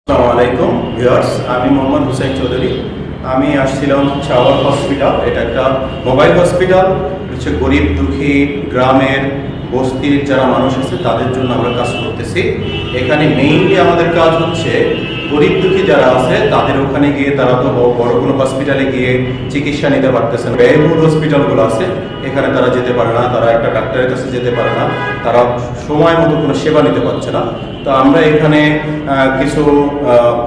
আসসালামু আলাইকুম ভিউয়ার্স, আমি মোহাম্মদ হুসাইন চৌধুরী। আমি আসছিলাম আওয়ার হসপিটাল। এটা একটা মোবাইল হসপিটাল। হচ্ছে গরিব দুঃখী গ্রামের বস্তির যারা মানুষ আছে তাদের জন্য আমরা কাজ করতেছি। এখানে মেইনলি আমাদের কাজ হচ্ছে গরিব দুঃখী যারা আছে তাদের ওখানে গিয়ে, তারা তো বড় কোনো হসপিটালে গিয়ে চিকিৎসা নিতে পারতেছে না। ব্যয়বহুল হসপিটালগুলো আছে এখানে তারা যেতে পারে না, তারা একটা ডাক্তারের কাছে যেতে পারে না, তারা সময় মতো কোনো সেবা নিতে পারছে না। তো আমরা এখানে কিছু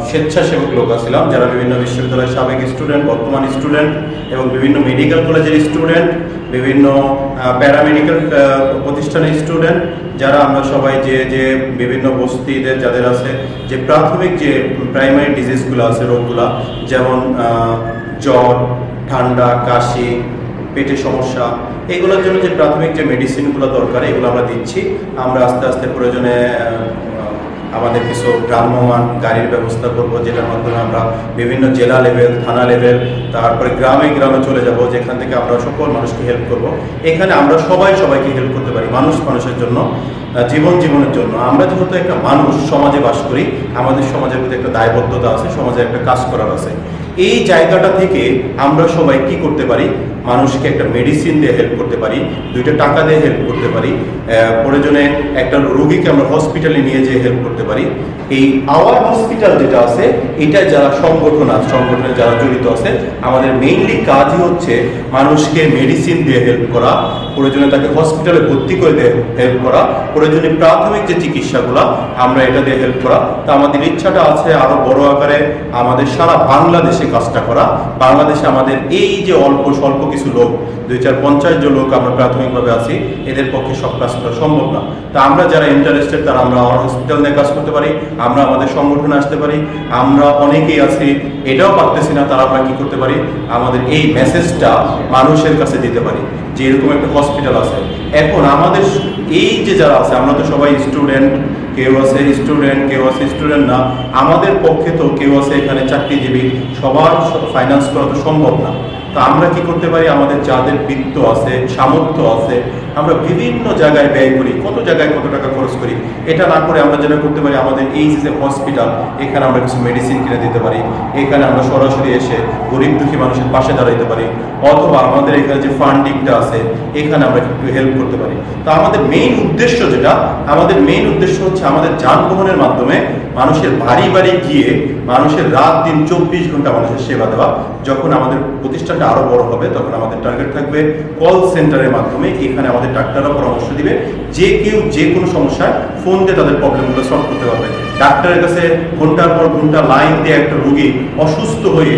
স্বেচ্ছাসেবক লোক আছিলাম যারা বিভিন্ন বিশ্ববিদ্যালয়ের সাবেক স্টুডেন্ট, বর্তমান স্টুডেন্ট এবং বিভিন্ন মেডিকেল কলেজের স্টুডেন্ট, বিভিন্ন প্যারামেডিক্যাল প্রতিষ্ঠানের স্টুডেন্ট, যারা আমরা সবাই যে বিভিন্ন বস্তিদের যাদের আছে যে প্রাথমিক যে প্রাইমারি ডিজিজগুলো আছে, রোগগুলো, যেমন জ্বর, ঠান্ডা, কাশি, পেটের সমস্যা, এগুলোর জন্য যে প্রাথমিক যে মেডিসিনগুলো দরকার এগুলো আমরা দিচ্ছি। আমরা আস্তে আস্তে প্রয়োজনে আমাদের কিছু ভ্রাম্যমান গাড়ির ব্যবস্থা করব, যেটার মাধ্যমে আমরা বিভিন্ন জেলা লেভেল, থানা লেভেল, তারপরে গ্রামে গ্রামে চলে যাব, যেখান থেকে আমরা সকল মানুষকে হেল্প করব। এখানে আমরা সবাইকে হেল্প করতে পারি, মানুষের জন্য, জীবনের জন্য। আমরা যেহেতু একটা মানুষ সমাজে বাস করি, আমাদের সমাজের প্রতি একটা দায়বদ্ধতা আছে, সমাজে একটা কাজ করার আছে। এই জায়গাটা থেকে আমরা সবাই কি করতে পারি, মানুষকে একটা মেডিসিন দিয়ে হেল্প করতে পারি, 2টা টাকা দিয়ে হেল্প করতে পারি, প্রয়োজনে একটা রোগীকে আমরা হসপিটালে নিয়ে যেয়ে হেল্প করতে পারি। এই আওয়ার হসপিটাল যেটা আছে, এটা যারা সংগঠনে যারা জড়িত আছে, আমাদের মেইনলি কাজই হচ্ছে মানুষকে মেডিসিন দিয়ে হেল্প করা, প্রয়োজনে তাকে হসপিটালে ভর্তি করে দিয়ে হেল্প করা, প্রয়োজনে প্রাথমিক যে চিকিৎসাগুলো আমরা এটা দিয়ে হেল্প করা। তো আমাদের ইচ্ছাটা আছে আরো বড় আকারে আমাদের সারা বাংলাদেশে কাজটা করা। বাংলাদেশে আমাদের এই যে অল্প স্বল্প কিছু লোক, 250 জন লোক আমরা প্রাথমিকভাবে আছি, এদের পক্ষে সব কাজ করা সম্ভব না। তো আমরা যারা ইন্টারেস্টেড তারা আমরা হসপিটাল নিয়ে কাজ করতে পারি, আমরা আমাদের সংগঠনে আসতে পারি। আমরা অনেকেই আছি এটাও পারতেছি না, তারা আমরা কি করতে পারি, আমাদের এই মেসেজটা মানুষের কাছে দিতে পারি যে এরকম একটা হসপিটাল আছে। এখন আমাদের এই যে যারা আছে, আমরা তো সবাই স্টুডেন্ট, কেউ আছে স্টুডেন্ট না, আমাদের পক্ষে তো কেউ আছে এখানে চাকরিজীবী, সবার ফাইন্যান্স করা তো সম্ভব না। তো আমরা কি করতে পারি, আমাদের যাদের বৃত্ত আছে, সামর্থ্য আছে, আমরা বিভিন্ন জায়গায় ব্যয় করি, কত জায়গায় কত টাকা খরচ করি। এটা না করে আমরা যেটা করতে পারি, আমাদের এই যে হসপিটাল, এখানে আমরা কিছু মেডিসিন কিনে দিতে পারি, এখানে আমরা সরাসরি এসে গরিব দুঃখী মানুষের পাশে দাঁড়াইতে পারি, অথবা আমাদের এখানে যে ফান্ডিংটা আছে এখানে আমরা একটু হেল্প করতে পারি। তো আমাদের মেইন উদ্দেশ্য হচ্ছে আমাদের যানবাহনের মাধ্যমে মানুষের বাড়ি বাড়ি গিয়ে মানুষের রাত দিন 24 ঘন্টা মানুষের সেবা দেওয়া। যখন আমাদের প্রতিষ্ঠানটা আরো বড় হবে তখন আমাদের টার্গেট থাকবে কল সেন্টারের মাধ্যমে, এখানে আমাদের ডাক্তাররা পরামর্শ দিবে, যে কেউ যে কোনো সমস্যায় ফোন দিয়ে তাদের প্রবলেমগুলো সলভ করতে পারবে। ডাক্তারের কাছে ঘন্টার পর ঘন্টা লাইন দিয়ে একটা রোগী অসুস্থ হয়ে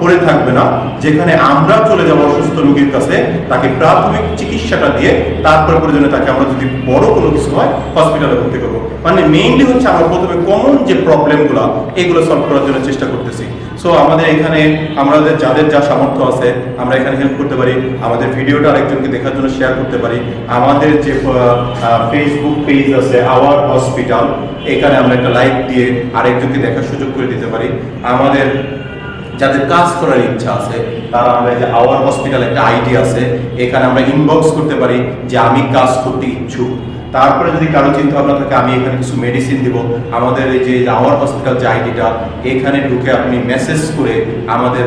পড়ে থাকবে না, যেখানে আমরা চলে যাবো অসুস্থ রোগীর কাছে, তাকে প্রাথমিক চিকিৎসাটা দিয়ে তারপরে প্রয়োজনে তাকে আমরা যদি বড় কোনো কিছু হয় হসপিটালে ভর্তি করবো। মানে মেইনলি হচ্ছে আমরা প্রথমে কমন যে প্রবলেমগুলো এগুলো সলভ করার জন্য চেষ্টা করতেছি। সো আমাদের এখানে আমাদের যাদের যা সামর্থ্য আছে আমরা এখানে হেল্প করতে পারি, আমাদের ভিডিওটা আরেকজনকে দেখার জন্য শেয়ার করতে পারি। আমাদের যে ফেসবুক পেজ আছে আওয়ার হসপিটাল, এখানে আমরা একটা লাইক দিয়ে আরেকজনকে দেখার সুযোগ করে দিতে পারি। আমাদের যাদের কাজ করার ইচ্ছা আছে তারা আমরা যে আওয়ার হসপিটাল একটা আইডি আছে, এখানে আমরা ইনবক্স করতে পারি যে আমি কাজ করতে ইচ্ছুক। তারপরে যদি কারো চিন্তা ভাবনা থাকে আমি এখানে কিছু মেডিসিন দিব, আমাদের এই যে আওয়ার হসপিটাল যে আইডিটা, এখানে ঢুকে আপনি মেসেজ করে আমাদের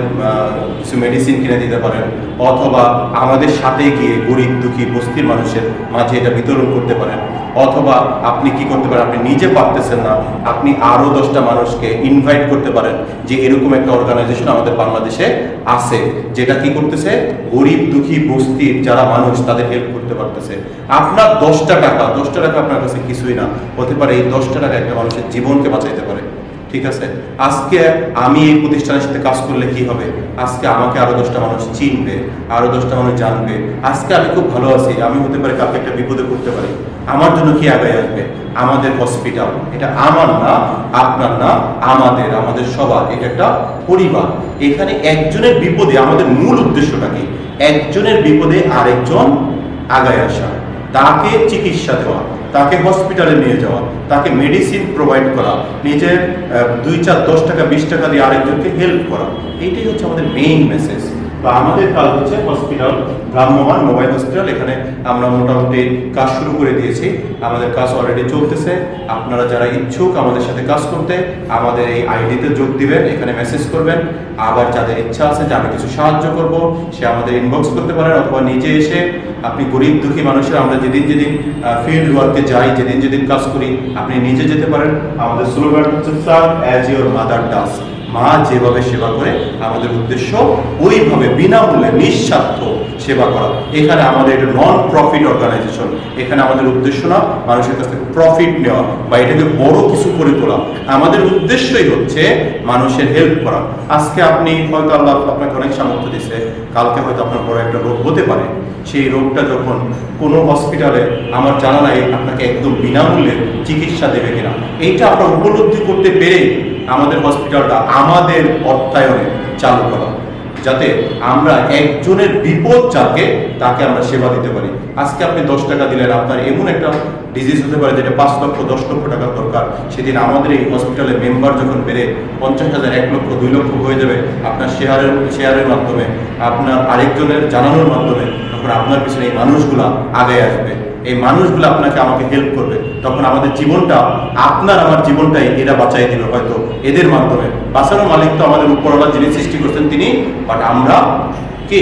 কিছু মেডিসিন কিনে দিতে পারেন, অথবা আমাদের সাথে গিয়ে গরিব দুঃখী বস্তির মানুষের মাঝে এটা বিতরণ করতে পারেন। অথবা আপনি কি করতে পারেন, আপনি নিজে পারতেছেন না, আপনি আরো 10টা মানুষকে ইনভাইট করতে পারেন যে এরকম একটা অর্গানাইজেশন আমাদের বাংলাদেশে আছে, যেটা কি করতেছে, গরিব দুঃখী বস্তির যারা মানুষ তাদের হেল্প করতে পারতেছে। আপনার 10টা টাকা আপনার কাছে কিছুই না, হতে পারে এই 10টা টাকা একটা মানুষের জীবনকে বাঁচাইতে পারে। ঠিক আছে, আজকে আমি এই প্রতিষ্ঠানের সাথে কাজ করলে কি হবে, আজকে আমাকে আরো 10টা মানুষ চিনবে, আরো 10টা মানুষ জানবে। আজকে আমি খুব ভালো আছি, আমি হতে পারে কাউকে একটা বিপদে পড়তে পারি, আমার জন্য কি আগে আসবে, আমাদের হসপিটাল। এটা আমার না, আপনার না, আমাদের সবার, এটা একটা পরিবার। এখানে একজনের বিপদে, আমাদের মূল উদ্দেশ্যটা কি, একজনের বিপদে আরেকজন আগায় আসা, তাকে চিকিৎসা দেওয়া, তাকে হসপিটালে নিয়ে যাওয়া, তাকে মেডিসিন প্রোভাইড করা, নিজের 2, 4, 10 টাকা 20 টাকা দিয়ে আরেকজনকে হেল্প করা, এইটাই হচ্ছে আমাদের মেইন মেসেজ। তো আমাদের কাজ হচ্ছে হসপিটাল, ভ্রাম্যমাণ মোবাইল হসপিটাল। এখানে আমরা মোটামুটি কাজ শুরু করে দিয়েছি, আমাদের কাজ অলরেডি চলতেছে। আপনারা যারা ইচ্ছুক আমাদের সাথে কাজ করতে, আমাদের এই আইডিতে যোগ দিবেন, এখানে মেসেজ করবেন। আবার যাদের ইচ্ছা আছে যে আমি কিছু সাহায্য করব, সে আমাদের ইনবক্স করতে পারেন, অথবা নিজে এসে আপনি গরিব দুঃখী মানুষের, আমরা যেদিন যেদিন ফিল্ড ওয়ার্কে যাই, যেদিন যেদিন কাজ করি, আপনি নিজে যেতে পারেন। আমাদের স্লোগান হচ্ছে serve as your mother does. মা যেভাবে সেবা করে, আমাদের উদ্দেশ্য ওইভাবে বিনামূল্যে নিঃস্বার্থ সেবা করা। এখানে আমাদের এটা নন প্রফিট অর্গানাইজেশন। এখানে আমাদের উদ্দেশ্য না মানুষের কাছ থেকে প্রফিট নেওয়া বা এটাকে বড় কিছু করে তোলা। আমাদের উদ্দেশ্যই হচ্ছে মানুষের হেল্প করা। আজকে আপনি হয়তো আল্লাহ আপনাকে অনেক সামর্থ্য দিচ্ছে, কালকে হয়তো আপনার বড় একটা রোগ হতে পারে। সেই রোগটা যখন কোনো হসপিটালে, আমার জানা নাই আপনাকে একদম বিনামূল্যে চিকিৎসা দেবে কিনা, এইটা আমরা উপলব্ধি করতে পেরে আমাদের হসপিটালটা আমাদের অর্থায়নে চালু করা, যাতে আমরা একজনের বিপদ যাকে তাকে আমরা সেবা দিতে পারি। আজকে আপনি 10 টাকা দিলেন, আপনার এমন একটা ডিজিজ হতে পারে যেটা 5 লক্ষ 10 লক্ষ টাকা দরকার। সেদিন আমাদের এই হসপিটালের মেম্বার যখন বেড়ে 50,000 1 লক্ষ 2 লক্ষ হয়ে যাবে, আপনার শেয়ারের মাধ্যমে, আপনার আরেকজনের জানানোর মাধ্যমে, তখন আপনার পিছনে এই মানুষগুলা আগে আসবে। এই মানুষগুলো আপনাকে আমাকে হেল্প করবে। তখন আমাদের জীবনটা, আপনার আমার জীবনটাই এরা বাঁচাই দিবে হয়তো এদের মাধ্যমে। বাঁচানোর মালিক তো আমাদের উপরওয়ালা, যিনি সৃষ্টি করছেন তিনি, বাট আমরা কে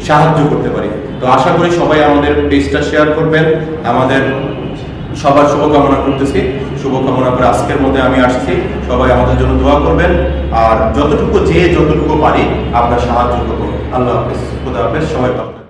সাহায্য করতে পারি। তো আশা করি সবাই আমাদের পেজটা শেয়ার করবেন। আমাদের সবার শুভকামনা করতেছি। শুভকামনা করে আজকের মধ্যে আমি আসছি। সবাই আমাদের জন্য দোয়া করবেন, আর যতটুকু পারি আমরা সাহায্য করবো। আল্লাহ হাফেজ, খুদা হাফেজ, সবাই ভালো।